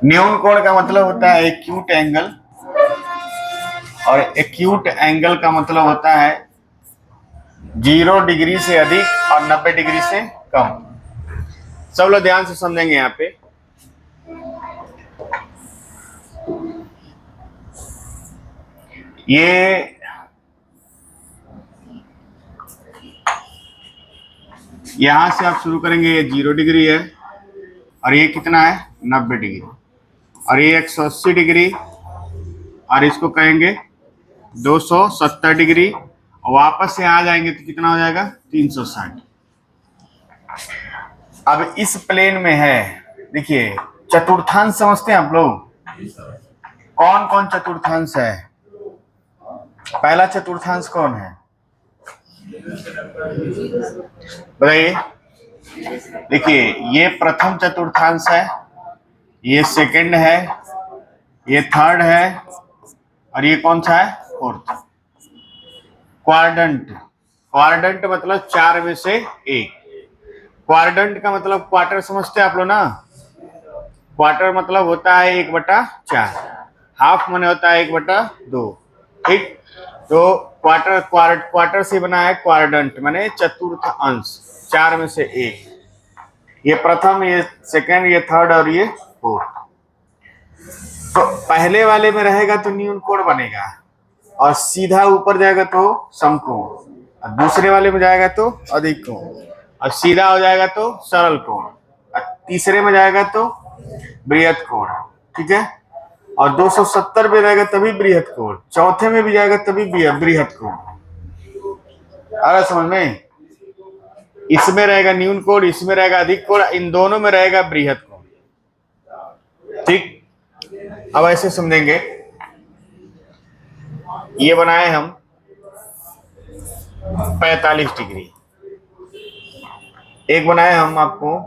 न्यून कोण का मतलब होता है एक्यूट एंगल, और एक्यूट एंगल का मतलब होता है 0 डिग्री से अधिक और 90 डिग्री से कम। सब लोग ध्यान से समझेंगे यहाँ पे। ये यहां से आप शुरू करेंगे, ये 0 डिग्री है और ये कितना है 90 डिग्री, और ये 180 डिग्री, और इसको कहेंगे 270 डिग्री, और वापस से आ जाएंगे तो कितना हो जाएगा 360। अब इस प्लेन में है, देखिए चतुर्थांश समझते हैं आप लोग? कौन कौन चतुर्थांश है? पहला चतुर्थांश कौन है बताइए? देखिए ये प्रथम चतुर्थांश है, ये सेकंड है, ये थर्ड है, और ये कौन सा है फोर्थ। क्वाड्रेंट, क्वाड्रेंट मतलब 4 में से 1। क्वाड्रेंट का मतलब क्वार्टर समझते हैं आप लोग ना? क्वार्टर मतलब होता है 1/4, हाफ माने होता है 1/2, ठीक। तो क्वार्टर क्वार्टर से बना है क्वाड्रेंट, माने चतुर्थ अंश, 4 में से 1। ये प्रथम, ये सेकंड, ये थर्ड और ये फोर्थ। तो पहले वाले में रहेगा तो न्यून कोण बनेगा, और सीधा ऊपर जाएगा तो समकोण, और दूसरे वाले में जाएगा तो अधिक कोण, और सीधा हो जाएगा तो सरल कोण, और तीसरे में जाएगा तो बृहत कोण, ठीक है। और 270 पे रहेगा तभी बृहत कोण, चौथे में भी जाएगा तभी बृहत कोण। आ रहा समझ में? इसमें रहेगा न्यून कोण, इसमें रहेगा अधिक कोण, इन दोनों में रहेगा बृहत कोण, ठीक। अब ऐसे समझेंगे, ये बनाए हम 45 डिग्री, एक बनाए हम आपको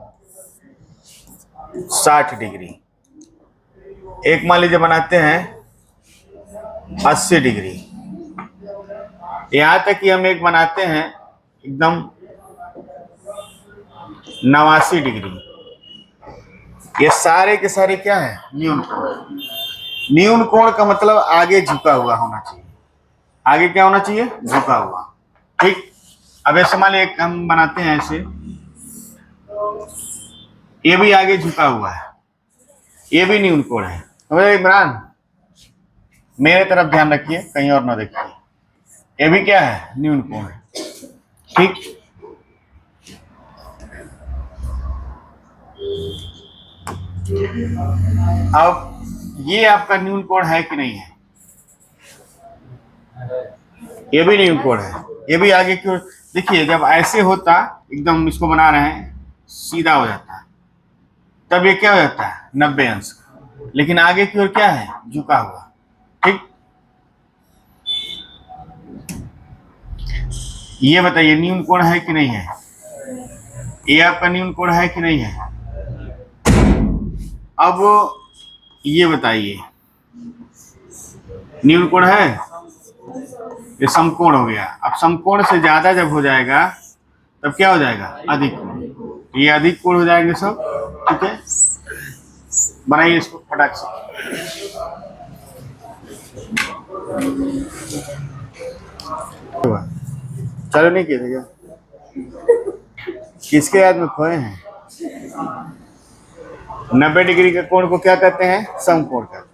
60 डिग्री, एक मान लीजिए बनाते हैं 80 डिग्री, यहां तक कि हम एक बनाते हैं एकदम 89 डिग्री। ये सारे के सारे क्या है न्यून कोण। न्यून कोण का मतलब आगे झुका हुआ होना चाहिए, आगे क्या होना चाहिए झुका हुआ, ठीक। अब ऐसे मान लीजिए हम बनाते हैं ऐसे, ये भी आगे झुका हुआ है, ये भी न्यून कोण है। इमरान मेरे तरफ ध्यान रखिए, कहीं और ना देखिए, ये भी क्या है न्यून कोण है, ठीक। अब ये आपका न्यून कोण है कि नहीं है? ये भी न्यून कोण है, ये भी आगे क्यों? देखिए जब ऐसे होता एकदम, इसको बना रहे हैं सीधा हो जाता, तब ये क्या हो जाता है 90 अंश, लेकिन आगे की ओर क्या है झुका हुआ, ठीक। ये बताइए न्यून कोण है कि नहीं है? ये आपका न्यून कोण है कि नहीं है? अब ये बताइए न्यून कोण है? ये समकोण हो गया। अब समकोण से ज्यादा जब हो जाएगा तब क्या हो जाएगा अधिक कोण, ये अधिक कोण हो जाएंगे सब, ठीक है। बनाइए इसको फटाक से। चलो नहीं किए थे क्या? किसके याद में खोए हैं? 90 डिग्री के कोण को क्या कहते हैं? समकोण कहते हैं।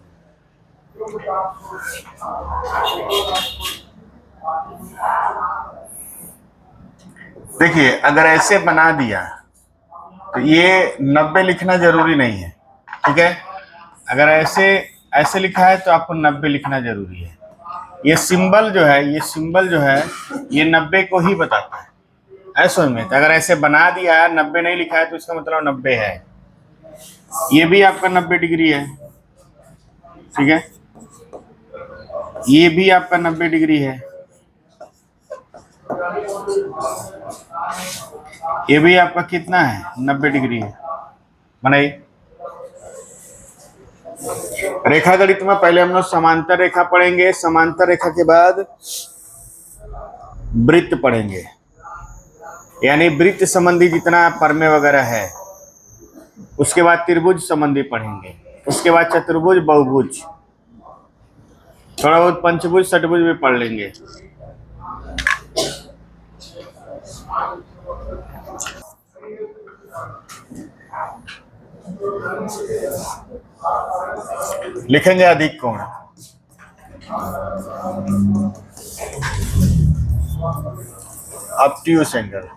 देखिए अगर ऐसे बना दिया तो ये 90 लिखना जरूरी नहीं है, ठीक है। अगर ऐसे ऐसे लिखा है तो आपको 90 लिखना जरूरी है। ये सिंबल जो है, ये सिंबल जो है ये 90 को ही बताता है, ऐसा में। तो अगर ऐसे बना दिया है 90 नहीं लिखा है तो इसका मतलब 90 है। ये भी आपका 90 डिग्री है, ठीक है। ये भी आपका 90 डिग्री है, ये भी आपका कितना है 90 डिग्री है। बनाइए रेखा गणित में पहले हम लोग समांतर रेखा पढ़ेंगे, समांतर रेखा के बाद वृत्त पढ़ेंगे, यानी वृत्त संबंधी जितना परमे वगैरह है, उसके बाद त्रिभुज संबंधी पढ़ेंगे, उसके बाद चतुर्भुज, बहुभुज, थोड़ा बहुत पंचभुज षटभुज भी पढ़ लेंगे। लिखेंगे अधिक कोण, ऑब्ट्यूस एंगल।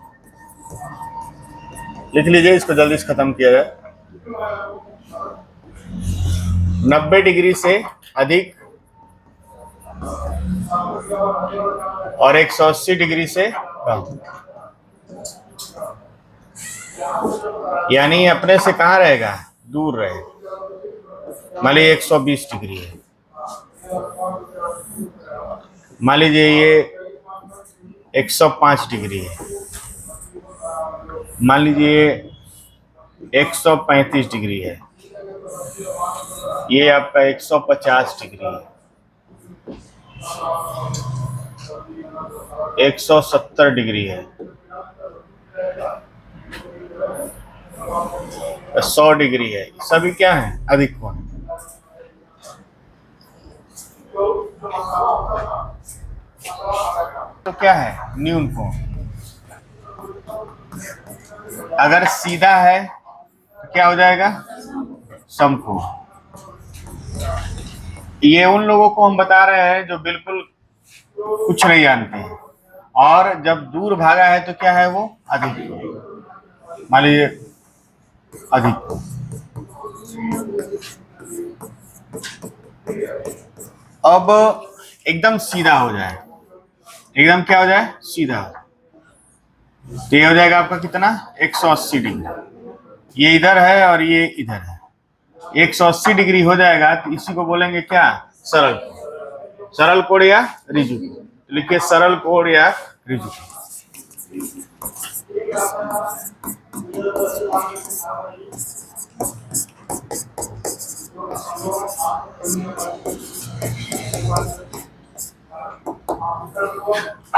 लिख लीजिए, इसको जल्दी से खत्म किया जाए। 90 डिग्री से अधिक और 180 डिग्री से कम, यानी अपने से कहाँ रहेगा, दूर रहेगा। मान लीजिए 120 डिग्री है, मान लीजिए ये 105 डिग्री है, मान लीजिए 135 डिग्री है, ये आपका 150 डिग्री है, 170 डिग्री है, 100 डिग्री है। सभी क्या है, अधिक कोण। तो क्या है, न्यून कोण। अगर सीधा है तो क्या हो जाएगा, समकोण। ये उन लोगों को हम बता रहे हैं जो बिल्कुल कुछ नहीं जानते हैं, और जब दूर भागा है तो क्या है, वो अधिक। मान लीजिए अधिक। अब एकदम सीधा हो जाए, एकदम क्या हो जाए, सीधा। तो ये हो जाएगा आपका कितना, 180 डिग्री। ये इधर है और ये इधर है, 180 डिग्री हो जाएगा तो इसी को बोलेंगे क्या, सरल कोण। सरल कोण या ऋजु कोण। लिखिए सरल कोण या ऋजु कोण।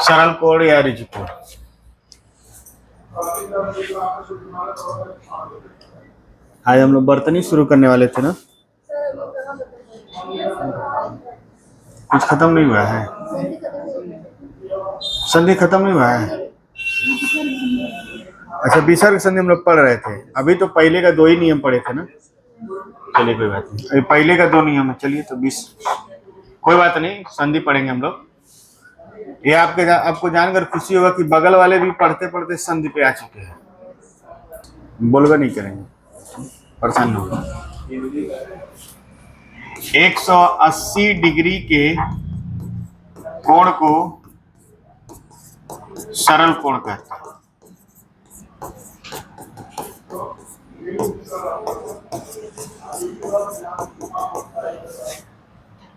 सरल कोण या ऋजु कोण। आज हम लोग बर्तनी शुरू करने वाले थे ना, कुछ खत्म नहीं हुआ है, संधि खत्म नहीं हुआ है। अच्छा, विसर्ग संधि हम लोग पढ़ रहे थे, अभी तो पहले का 2 ही नियम पढ़े थे ना। चलिए कोई बात नहीं, अभी पहले का 2 नियम है। चलिए तो 20, कोई बात नहीं, संधि पढ़ेंगे हम लोग। ये आपको जानकर खुशी होगा कि बगल वाले भी पढ़ते पढ़ते संधि पे आ चुके हैं। बोलगा नहीं करेंगे, परेशान होगा। 180 डिग्री के कोण को सरल कोण कहते हैं।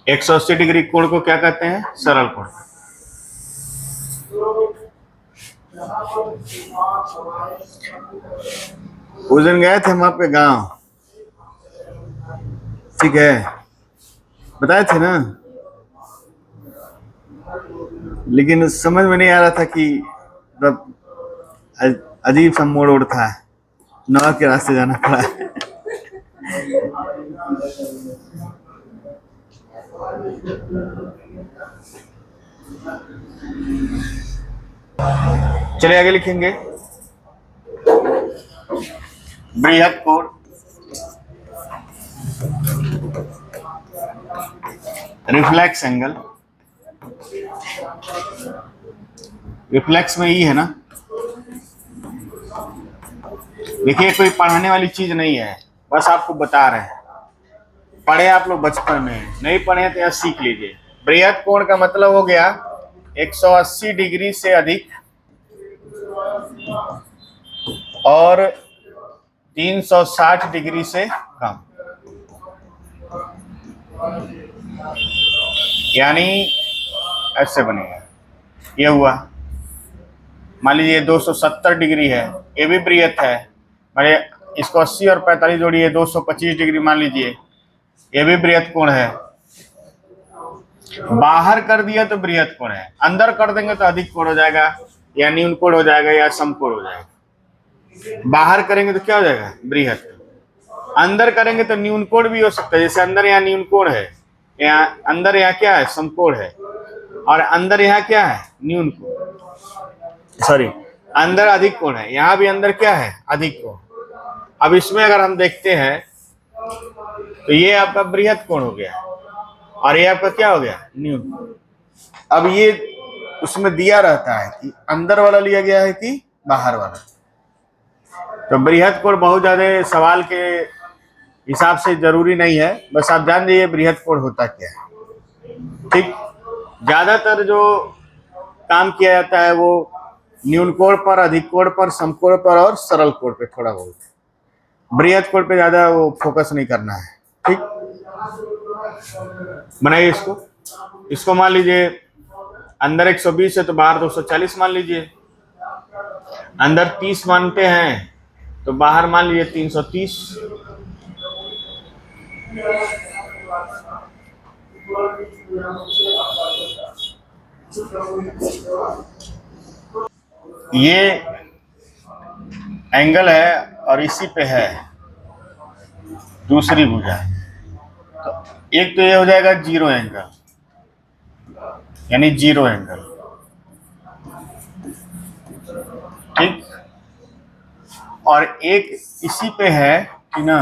एक 180 डिग्री कोण को क्या कहते हैं, सरल कोण। उस दिन गए थे हम आपके गांव, ठीक है, बताए थे ना, लेकिन समझ में नहीं आ रहा था कि अजीब सा मोड़ उड़ था, नवा के रास्ते जाना पड़ा। चलिए आगे लिखेंगे, बृहद कोण, रिफ्लेक्स एंगल। रिफ्लेक्स में ही है ना, देखिए कोई पढ़ाने वाली चीज नहीं है, बस आपको बता रहे हैं। पढ़े आप लोग बचपन में, नहीं पढ़े तो यहाँ सीख लीजिए। बृहद कोण का मतलब हो गया 180 डिग्री से अधिक और 360 डिग्री से कम, यानी ऐसे बनेगा। ये हुआ, मान लीजिए 270 डिग्री है, ये भी बृहद है। माने इसको 80 और 45 जोड़िए, 225 डिग्री मान लीजिए, ये भी बृहद कोण है। बाहर कर दिया तो बृहद कोण है, अंदर कर देंगे तो अधिक कोण हो जाएगा, या न्यून कोण हो जाएगा, या समकोण हो जाएगा। बाहर करेंगे तो क्या हो जाएगा, बृहद। अंदर करेंगे तो न्यून कोण भी हो सकता है, जैसे अंदर यहाँ न्यून कोण है, यहाँ अंदर यहाँ क्या है, समकोण है, और अंदर यहाँ क्या है, न्यून कोण, सॉरी अंदर अधिक कोण है, यहाँ भी अंदर क्या है, अधिक कोण। अब इसमें अगर हम देखते हैं तो ये आपका बृहद कोण हो गया और ये आपका क्या हो गया, न्यून कोण। अब ये उसमें दिया रहता है कि अंदर वाला लिया गया है कि बाहर वाला। तो बृहद कोण बहुत ज्यादा सवाल के हिसाब से जरूरी नहीं है, बस आप जान लीजिए बृहद कोण होता क्या है। ठीक, ज्यादातर जो काम किया जाता है वो न्यून कोण पर, अधिक कोण पर, समकोण पर और सरल कोण पे थोड़ा बहुत, बृहद कोण पे ज्यादा वो फोकस नहीं करना है। ठीक, बनाइए इसको। इसको मान लीजिए अंदर 120 है तो बाहर 240 मान लीजिए, अंदर 30 मानते हैं तो बाहर मान लीजिए 330। ये एंगल है और इसी पे है दूसरी भुजा, तो एक तो ये हो जाएगा जीरो एंगल, यानी जीरो एंगल। ठीक, और एक इसी पे है कि ना,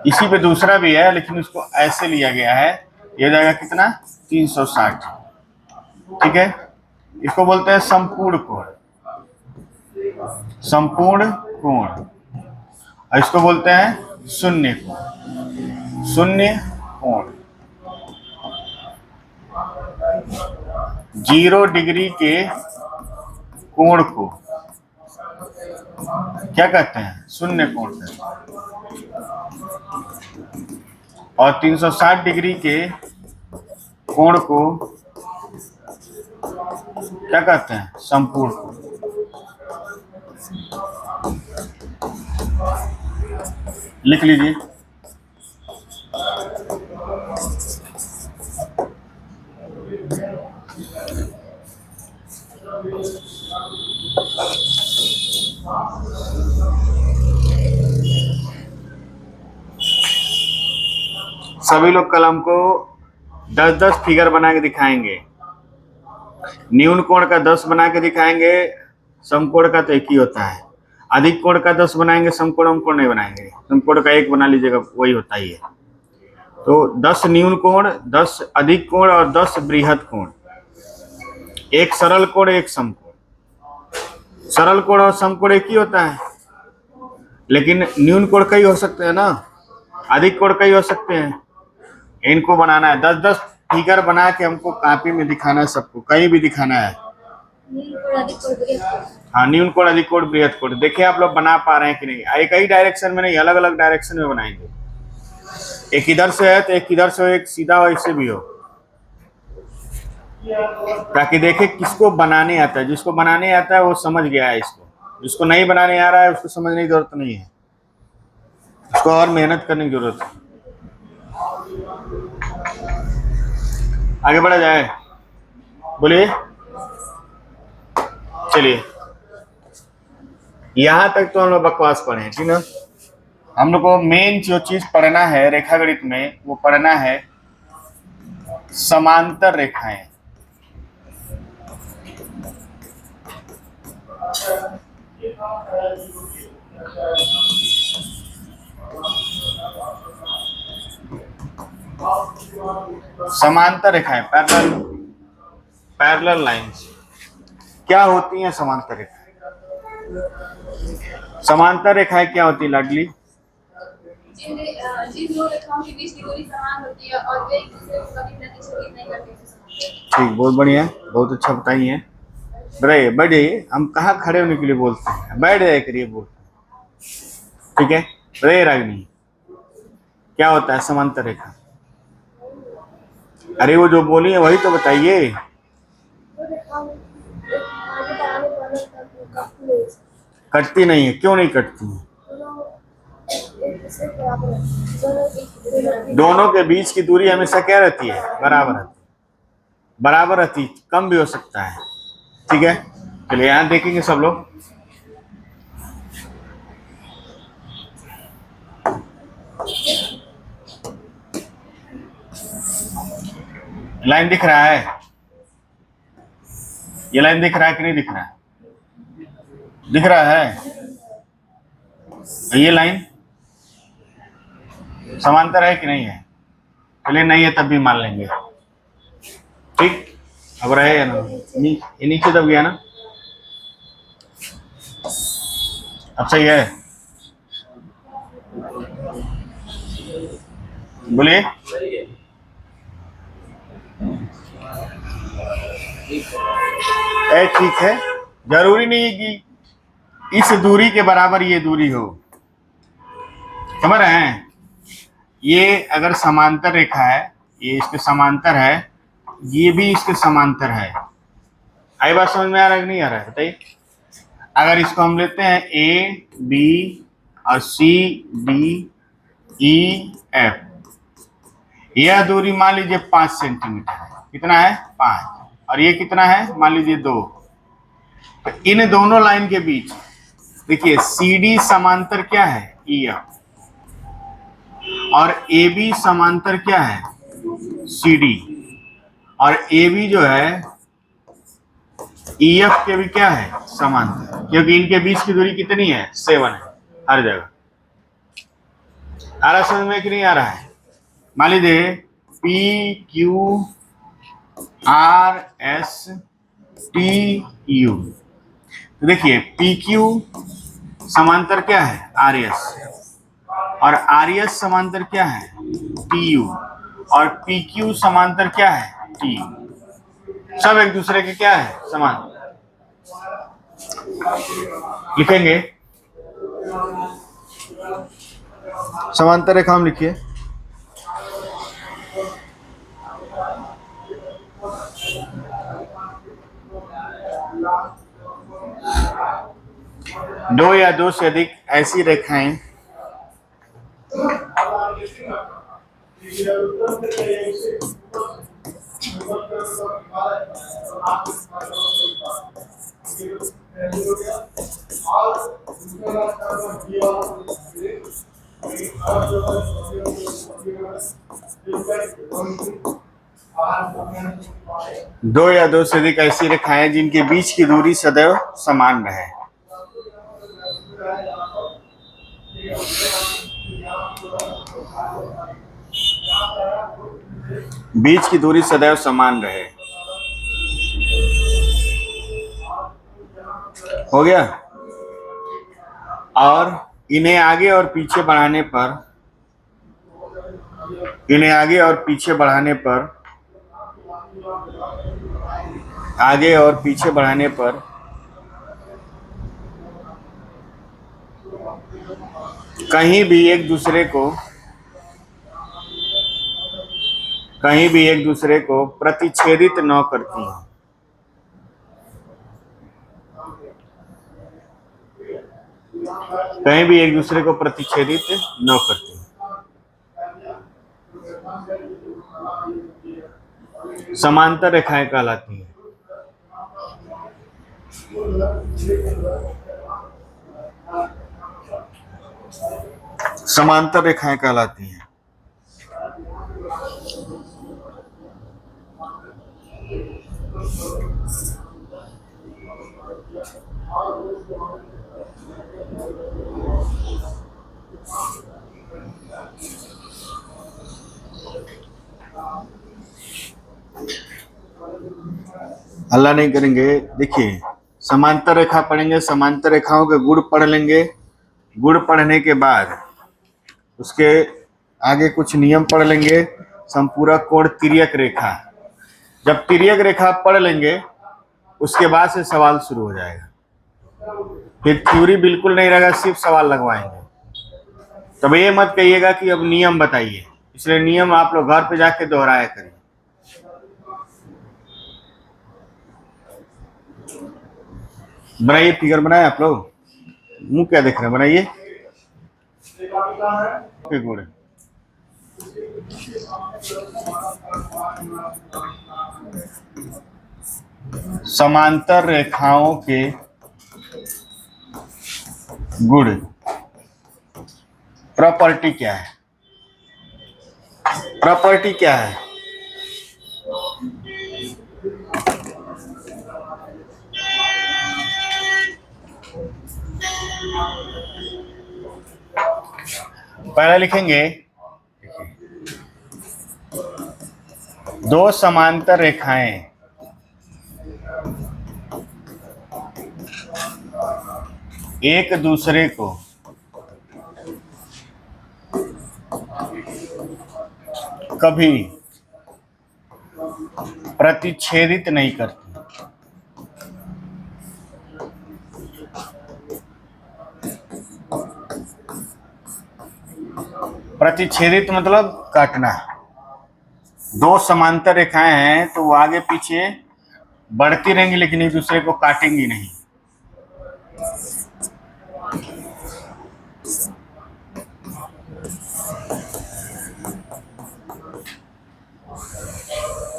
इसी पे दूसरा भी है लेकिन उसको ऐसे लिया गया है, ये हो जाएगा कितना, 360। ठीक है, इसको बोलते हैं संपूर्ण कोण, संपूर्ण कोण, और इसको बोलते हैं शून्य कोण, शून्य कोण। 0 डिग्री के कोण को क्या कहते हैं, शून्य कोण कहते हैं, और 360 डिग्री के कोण को क्या कहते हैं, संपूर्ण कोण। लिख लीजिए। सभी लोग कल हमको 10-10 फिगर बना के दिखाएंगे। न्यून कोण का 10 बना के दिखाएंगे, समकोण का तो एक ही होता है। अधिक कोण का 10 बनाएंगे, समकोण कोण नहीं बनाएंगे, समकोण का 1 बना लीजिएगा, वही होता ही है। तो 10 न्यून कोण, 10 अधिक कोण और 10 बृहद कोण, एक सरल कोण, एक समकोण। सरल कोण और समकोण एक ही होता है, लेकिन न्यून कोण कई हो सकते हैं ना, अधिक कोण कई हो सकते हैं। इनको बनाना है 10-10 फिगर बना के हमको कॉपी में दिखाना है, सबको कहीं भी दिखाना है। हाँ, न्यून कोण, अधिक कोण, बृहद कोण। देखिए आप लोग बना पा रहे हैं कि नहीं, एक ही डायरेक्शन में नहीं, अलग अलग डायरेक्शन में बनाएंगे। एक इधर से है तो एक इधर से हो, एक सीधा हो, ऐसे भी हो, ताकि देखे किसको बनाने आता है। जिसको बनाने आता है वो समझ गया है इसको, जिसको नहीं बनाने आ रहा है उसको समझने की जरूरत नहीं है, उसको और मेहनत करने की जरूरत है। आगे बढ़ा जाए, बोलिए। चलिए, यहां तक तो हम लोग बकवास पढ़े हैं, ठीक ना। हम लोग को मेन जो चीज पढ़ना है रेखागणित में, वो पढ़ना है समांतर रेखाएं। समांतर रेखाएं, पैरेलल लाइंस। क्या होती हैं समांतर रेखाएं? समांतर रेखाएं क्या होती है लाडली? जिन दो रेखाओं के बीच की दूरी समान होती है और वे एक दूसरे को कभी प्रतिच्छेदित नहीं करते। ठीक, बहुत बढ़िया, बहुत अच्छा बताइए। बताइए, बैठ जाइए। हम कहाँ खड़े होने के लिए बोलते हैं, बैठ जाए करिए बोलते हैं। ठीक है, बताइए रागिनी, क्या होता है समांतर रेखा? अरे वो जो बोली है वही तो बताइए। कटती नहीं है, क्यों नहीं कटती है? दोनों के बीच की दूरी हमेशा क्या रहती है, बराबर रहती है, बराबर रहती, कम भी हो सकता है। ठीक है, चलिए यहाँ देखेंगे सब लोग। लाइन दिख रहा है? ये लाइन दिख रहा है कि नहीं दिख रहा है? दिख रहा है? ये लाइन समांतर है कि नहीं है? चलिए नहीं है तब भी मान लेंगे, ठीक। अब रहे या ना, ये नीचे दब गया ना, अब सही है? बोलिए। ठीक है, जरूरी नहीं है कि इस दूरी के बराबर ये दूरी हो, समझ रहे हैं? ये अगर समांतर रेखा है, ये इसके समांतर है, ये भी इसके समांतर है। आई बात समझ में आ रहा है कि नहीं आ रहा है? बताइए। अगर इसको हम लेते हैं ए बी और सी डी ई एफ, यह दूरी मान लीजिए 5 सेंटीमीटर है। कितना है? 5। और ये कितना है? मान लीजिए 2। तो इन दोनों लाइन के बीच देखिए सी डी समांतर क्या है? E F. और ए बी समांतर क्या है? C D. और ए बी जो है ई एफ के भी क्या है? समांतर, क्योंकि इनके बीच की दूरी कितनी है? 7 है हर जगह। आ रहा समझ में कि नहीं आ रहा है? मान लीजिए P Q R S T U, तो देखिए पी क्यू समांतर क्या है? R S. और आर एस समांतर क्या है? T U. और पी क्यू समांतर क्या है? T U. सब एक दूसरे के क्या है? समान। लिखेंगे समांतर रेखा हम लिखिए। दो या दो से अधिक ऐसी रेखाएं दो या दो से अधिक ऐसी रेखाएं जिनके बीच की दूरी सदैव समान रहे। बीच की दूरी सदैव समान रहे। हो गया? और इन्हें आगे और पीछे बढ़ाने पर कहीं भी एक दूसरे को प्रतिच्छेदित न करती हैं। कहीं भी एक दूसरे को प्रतिच्छेदित न करती हैं। समांतर रेखाएं कहलाती हैं। समांतर रेखाएं कहलाती हैं। हल्ला नहीं करेंगे। देखिए समांतर रेखा पढ़ेंगे, समांतर रेखाओं के गुण पढ़ लेंगे। गुण पढ़ने के बाद उसके आगे कुछ नियम पढ़ लेंगे। संपूरक कोण, तिर्यक रेखा। जब तिर्यक रेखा पढ़ लेंगे उसके बाद से सवाल शुरू हो जाएगा। फिर थ्योरी बिल्कुल नहीं रहेगा, सिर्फ सवाल लगवाएंगे। तब ये मत कहिएगा कि अब नियम बताइए, इसलिए नियम आप लोग घर पे जाके दोहराया करिए। बनाइए, फिगर बनाए आप लोग। मुंह क्या देख रहे हैं? बनाइए। गुण समांतर रेखाओं के गुण, प्रॉपर्टी क्या है? प्रॉपर्टी क्या है? पहले लिखेंगे दो समांतर रेखाएं एक दूसरे को कभी प्रतिच्छेदित नहीं करती। प्रतिच्छेदित मतलब काटना। दो समांतर रेखाएं हैं तो वो आगे पीछे बढ़ती रहेंगी लेकिन एक दूसरे को काटेंगी नहीं।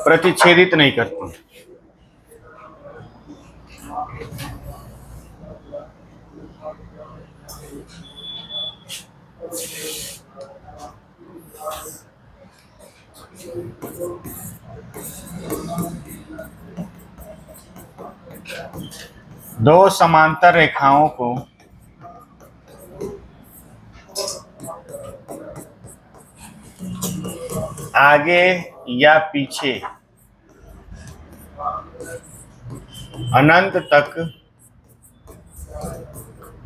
प्रतिच्छेदित नहीं करती। दो समांतर रेखाओं को आगे या पीछे अनंत तक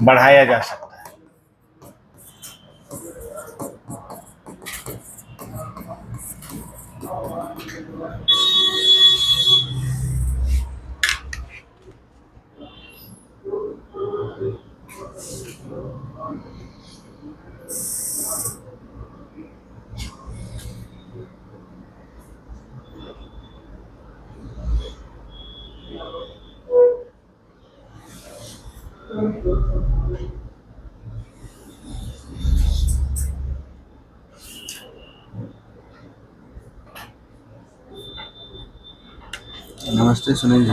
बढ़ाया जा सकता है। नमस्ते सुनील जी।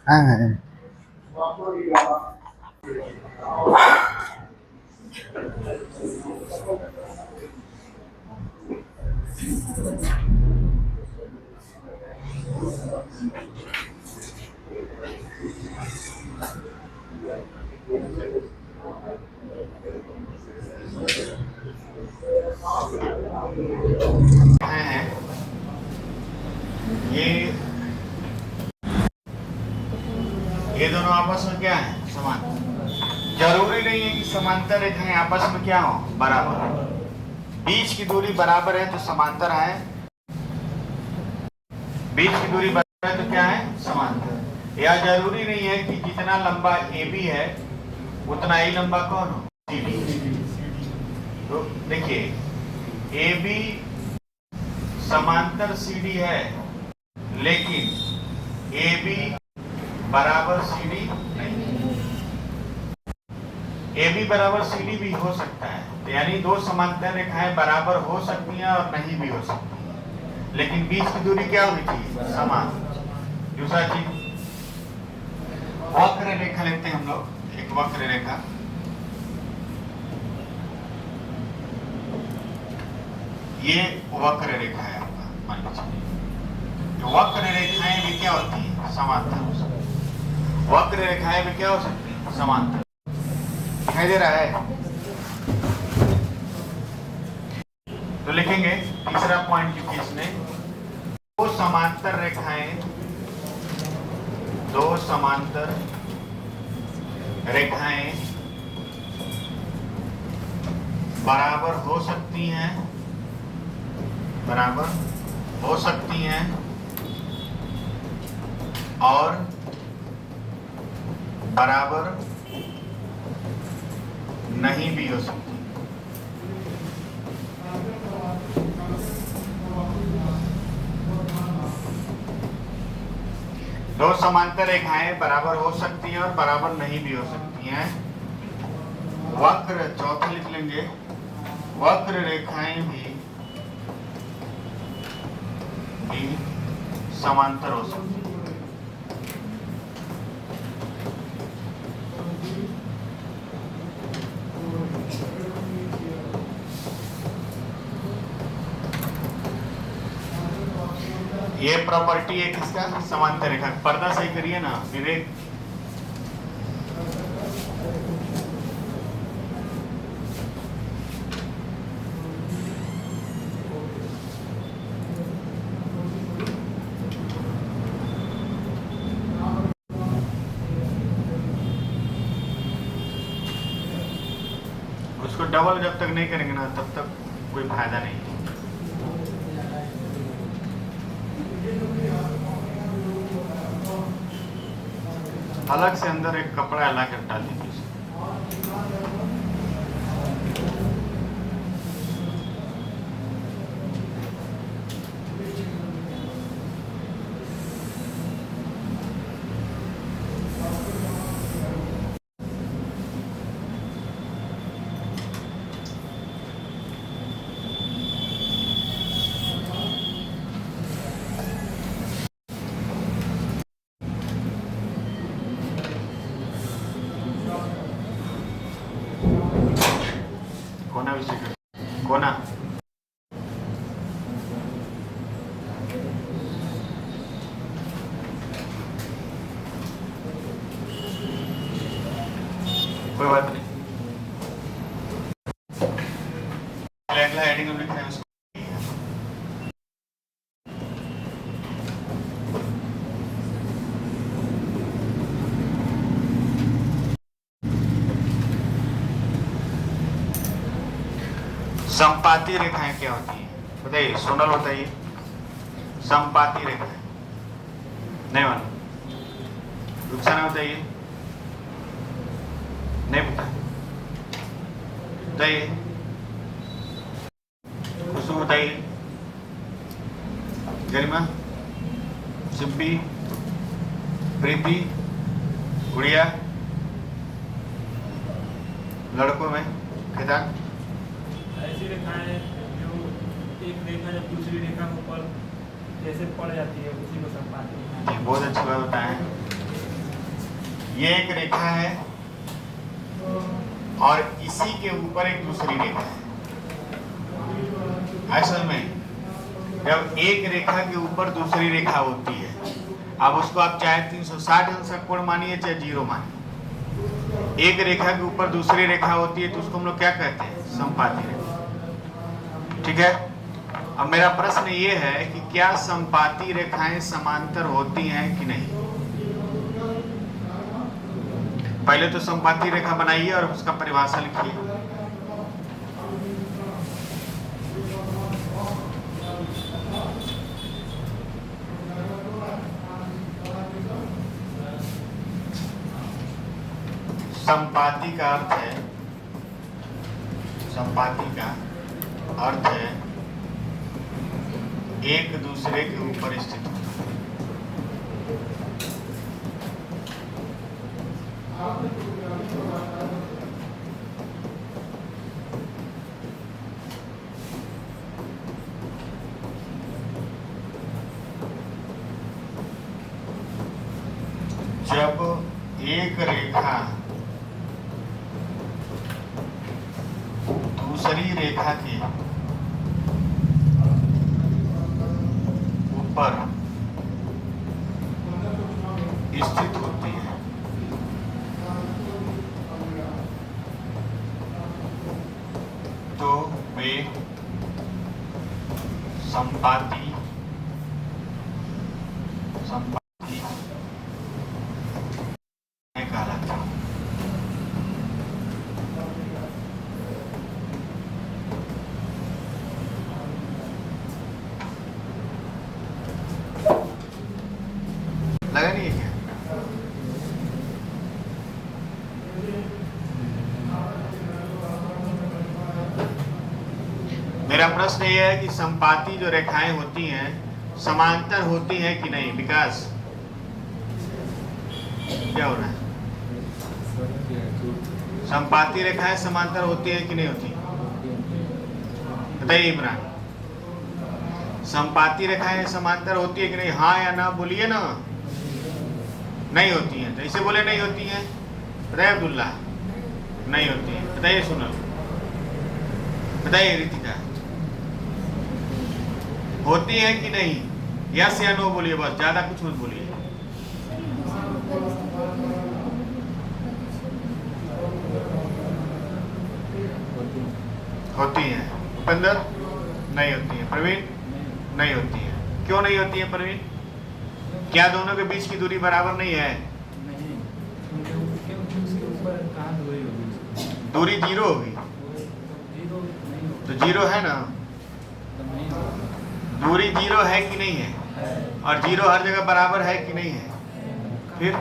हाँ, ये दोनों आपस में क्या है? समान। जरूरी नहीं है कि समांतर रेखाएं आपस में क्या हो? बराबर। बीच की दूरी बराबर है तो समांतर है, बीच की दूरी बराबर है तो क्या है? समांतर। या जरूरी नहीं है कि जितना लंबा AB है उतना ही लंबा कौन हो? CD। तो देखिए AB समांतर CD है लेकिन AB बराबर CD नहीं। AB बराबर CD भी हो सकता है, तो यानी दो समांतर रेखाएं बराबर हो सकती हैं और नहीं भी हो सकती हैं, लेकिन बीच की दूरी क्या होनी चाहिए? समान। दूसरा चीज वक्र रेखा लेते हैं हम लोग, एक वक्र रेखा। ये वक्र रेखा है आपका, मान लीजिए। वक्र रेखाएं भी क्या होती है? समांतर हो सकती है। वक्र रेखाएं भी क्या हो सकती है? समांतर। दिखाई दे रहा है? तो लिखेंगे तीसरा पॉइंट लिखिए इसमें, दो समांतर रेखाएं, दो समांतर रेखाएं बराबर हो सकती हैं, बराबर हो सकती हैं और बराबर नहीं भी हो सकती। दो समांतर रेखाएं बराबर हो सकती हैं और बराबर नहीं भी हो सकती हैं। वक्र, चौथा लिख लेंगे, वक्र रेखाएं भी समांतर हो सकती हैं। ये प्रॉपर्टी है किसका? समांतर रेखा। पर्दा सही करिए ना विवेक। उसको डबल जब तक नहीं करेंगे ना तब तक कोई फायदा नहीं। अलग से अंदर एक कपड़ा ला कर डाल दीजिए। कोना विषय कर कोना कोई बात नहीं। अगला हेडिंग में लिखना है उसको। संपाती रेखाएं क्या होती है बताइए? सोनल बताइए। संपाती रेखाएं नहीं मालूम? रुखसाना बताइए। नहीं पता? बताइए। कुसुम बताइए। गरिमा, सिब्बी, प्रीति, गुड़िया, लड़कों में केदार। ऐसी रेखाएं जो एक रेखा जब दूसरी रेखा के ऊपर जैसे पड़ जाती है उसी को संपाती है। ये बहुत अच्छी बात बताएं। ये एक रेखा है और इसी के ऊपर एक दूसरी रेखा है। असल में जब एक रेखा के ऊपर दूसरी रेखा होती है, अब उसको आप चाहे 360 अंश का कोण मानिए चाहे 0 मानिए, एक रेखा के ऊपर दूसरी रेखा होती है तो उसको हम लोग क्या कहते हैं? संपाती रेखा। ठीक है। अब मेरा प्रश्न ये है कि क्या संपाती रेखाएं समांतर होती हैं कि नहीं? पहले तो संपाती रेखा बनाइए और उसका परिभाषा लिखिए। संपाती का अर्थ है, संपाती का अर्थ है एक दूसरे के ऊपर स्थित होना। जब एक रेखा दूसरी रेखा के ऊपर स्थित होती है तो वे संपाती कहलाते हैं। लगा नहीं है क्या? मेरा प्रश्न ये है कि संपाती जो रेखाएं होती हैं समांतर होती हैं कि नहीं? विकास क्या हो रहा है? संपाती रेखाएं समांतर होती हैं कि नहीं होती? बताइए इमरान। संपाती रेखाएं समांतर होती है कि नहीं? हाँ या ना बोलिए ना। नहीं होती हैं। तो इसे बोले नहीं होती हैं। बताइए अब्दुल्ला। नहीं होती हैं। बताइए सुनल। बताइए रितिका। होती है कि नहीं? यस या नो बोलिए, बस ज्यादा कुछ मत बोलिए। होती है। उपेंद्र? नहीं होती है। प्रवीण? नहीं होती है। क्यों नहीं होती है प्रवीण? क्या दोनों के बीच की दूरी बराबर नहीं है? नहीं, उसके ऊपर कहाँ दूरी होगी? दूरी जीरो होगी जीरो नहीं होगा, तो जीरो है ना, तो नहीं होगा। दूरी जीरो है कि नहीं है? और जीरो हर जगह बराबर है कि नहीं है? फिर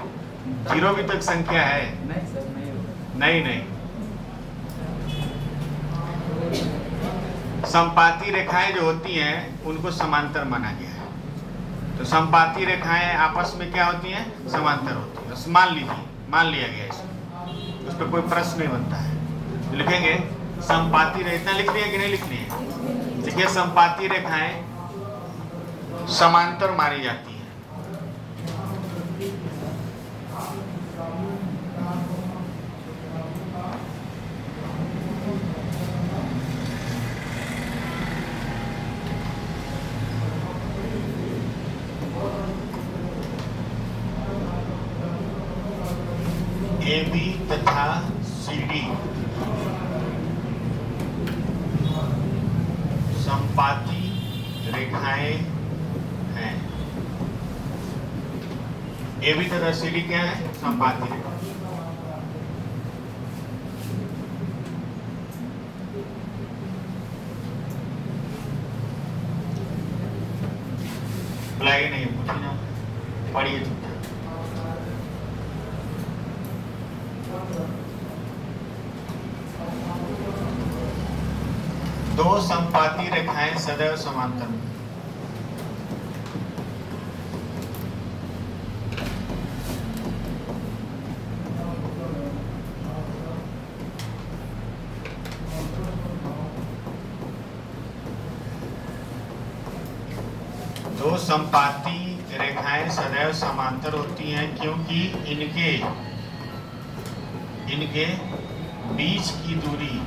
जीरो भी तो एक संख्या है। नहीं सर, नहीं होगा। नहीं नहीं, समपाती रेखाएं जो होती हैं उनको समांतर माना गया है। तो समपाती रेखाएं आपस में क्या होती हैं? समांतर होती है। बस मान लीजिए, मान लिया गया इसमें, उस पर कोई प्रश्न नहीं बनता है। तो लिखेंगे समपाती रेखा, लिखनी है कि नहीं लिखनी है? देखिए समपाती रेखाएं समांतर मानी जाती है। AB तथा CD समपाती रेखाएं हैं। AB तथा CD क्या है? समपाती रेखा। बुलाइए नहीं, पूछिए ना, पढ़िए चुपचाप। दो समपाती रेखाएं सदैव समांतर में। दो समपाती रेखाएं सदैव समांतर होती हैं क्योंकि इनके बीच की दूरी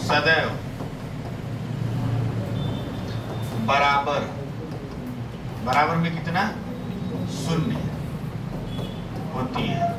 सदैव बराबर में कितना? 0 होती है।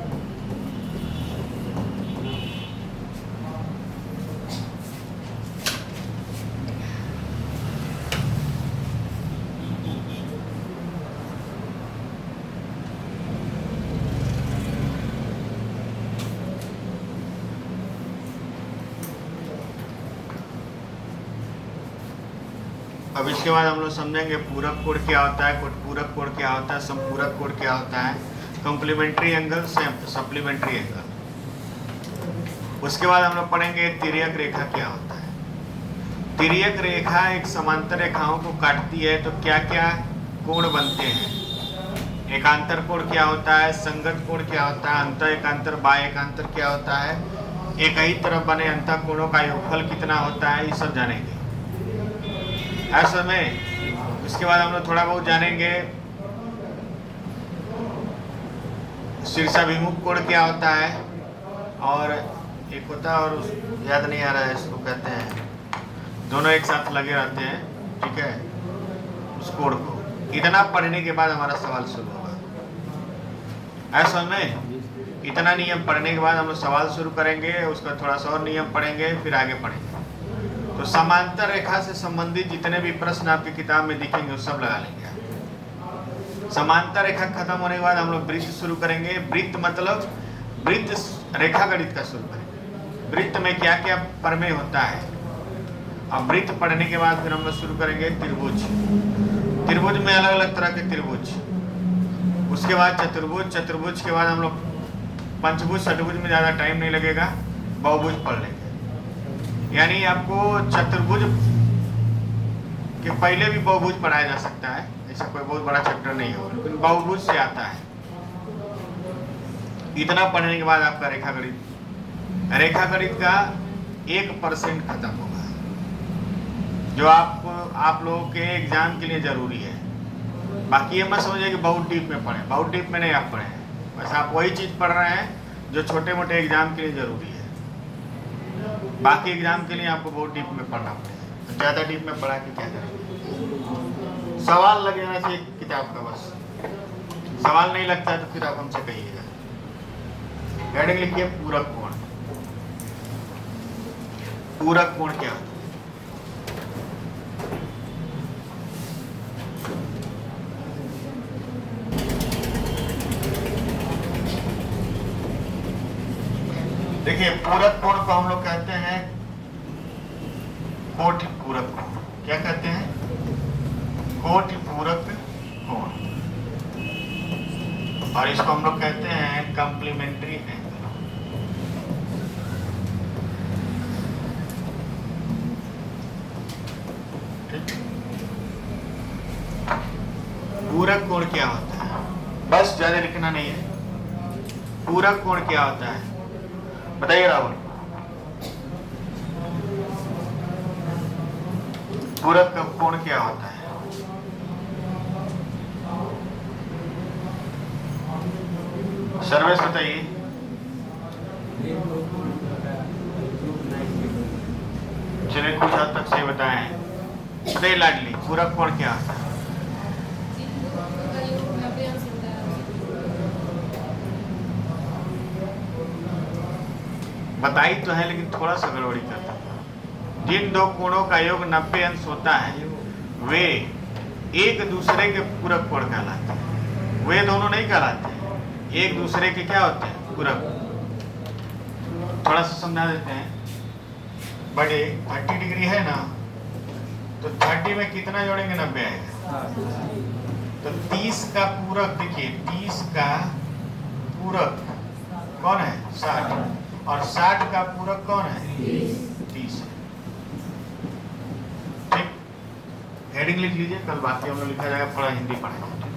अब इसके बाद हम लोग समझेंगे पूरक कोण क्या होता है, पूरक कोण क्या होता है, संपूरक कोण क्या होता है, कॉम्प्लीमेंट्री एंगल, सप्लीमेंट्री एंगल। उसके बाद हम लोग पढ़ेंगे तिर्यक रेखा क्या होता है। तिर्यक रेखा एक समांतर रेखाओं को काटती है तो क्या क्या कोण बनते हैं? एकांतर कोण क्या होता है, संगत कोण क्या होता है, अंत एकांतर, बाह्य एकांतर क्या होता है, एक ही तरफ बने अंत कोणों का योगफल कितना होता है, ये सब जानेंगे ऐसे में। इसके बाद हम लोग थोड़ा बहुत जानेंगे शीर्षाभिमुख कोण क्या होता है, और एक होता है और याद नहीं आ रहा है, इसको कहते हैं, दोनों एक साथ लगे रहते हैं, ठीक है, उस कोण को। इतना पढ़ने के बाद हमारा सवाल शुरू होगा। ऐसा में इतना नियम पढ़ने के बाद हम लोग सवाल शुरू करेंगे, उसका थोड़ा सा और नियम पढ़ेंगे, फिर आगे पढ़ेंगे। तो समांतर रेखा से संबंधित जितने भी प्रश्न आपकी किताब में दिखेंगे वो सब लगा लेंगे। समांतर रेखा खत्म होने के बाद हम लोग वृत्त शुरू करेंगे। वृत्त मतलब वृत्त रेखा गणित का शुरू करेंगे। वृत्त में क्या क्या प्रमेय होता है। अब वृत्त पढ़ने के बाद फिर हम लोग शुरू करेंगे त्रिभुज। त्रिभुज में अलग अलग तरह के त्रिभुज। उसके बाद चतुर्भुज। चतुर्भुज के बाद हम लोग पंचभुज, षटभुज में ज़्यादा टाइम नहीं लगेगा, बहुभुज पढ़ लेंगे। यानी आपको चतुर्भुज के पहले भी बहुभुज पढ़ाया जा सकता है, ऐसा कोई बहुत बड़ा चैप्टर नहीं हो, लेकिन बहुभुज से आता है। इतना पढ़ने के बाद आपका रेखा गणित का 1% खत्म होगा, जो आप लोगों के एग्जाम के लिए जरूरी है। बाकी ये मत समझिए कि बहुत डीप में पढ़े, बहुत डीप में नहीं आप पढ़े, बस आप वही चीज पढ़ रहे हैं जो छोटे मोटे एग्जाम के लिए जरूरी है। बाकी एग्जाम के लिए आपको बहुत डीप में पढ़ना पड़ेगा। ज्यादा डीप में पढ़ा कि क्या करें? सवाल लग जाना चाहिए किताब का बस। सवाल नहीं लगता है तो फिर आप हमसे कहिएगा। हेडिंग लिखिए पूरक कोण। पूरक कोण क्या होता है? देखिए पूरक कोण को हम लोग कहते हैं कोटि पूरक कोण। क्या कहते हैं? कोटि पूरक कोण। और इसको हम लोग कहते हैं कॉम्प्लीमेंट्री एंगल। पूरक कोण क्या होता है? बस ज्यादा लिखना नहीं है। पूरक कोण क्या होता है बताइए राहुल। पूरक कोण क्या होता है? सर्वेश बताइए। चलिए कुछ हद तक सही बताएं। बताइए लाडली, पूरक कोण क्या होता है? जिन दो कोणों का योग 90 अंश होता है। बताई तो है लेकिन थोड़ा सा गड़बड़ी करता है। जिन दो कोणों का योग 90 अंश होता है वे एक दूसरे के पूरक कोण कहलाते हैं। वे दोनों नहीं कहलाते हैं, एक दूसरे के क्या होते हैं? पूरक। थोड़ा सा समझा देते हैं। बड़े 30 डिग्री है ना, तो 30 में कितना जोड़ेंगे? 90 आएगा। तो 30 का पूरक देखिए, 30 का पूरक कौन है? 60। और 60 का पूरक कौन है? 30। ठीक, हेडिंग लिख लीजिए, कल बाकी हम लोग लिखा जाएगा, थोड़ा हिंदी पढ़ेंगे।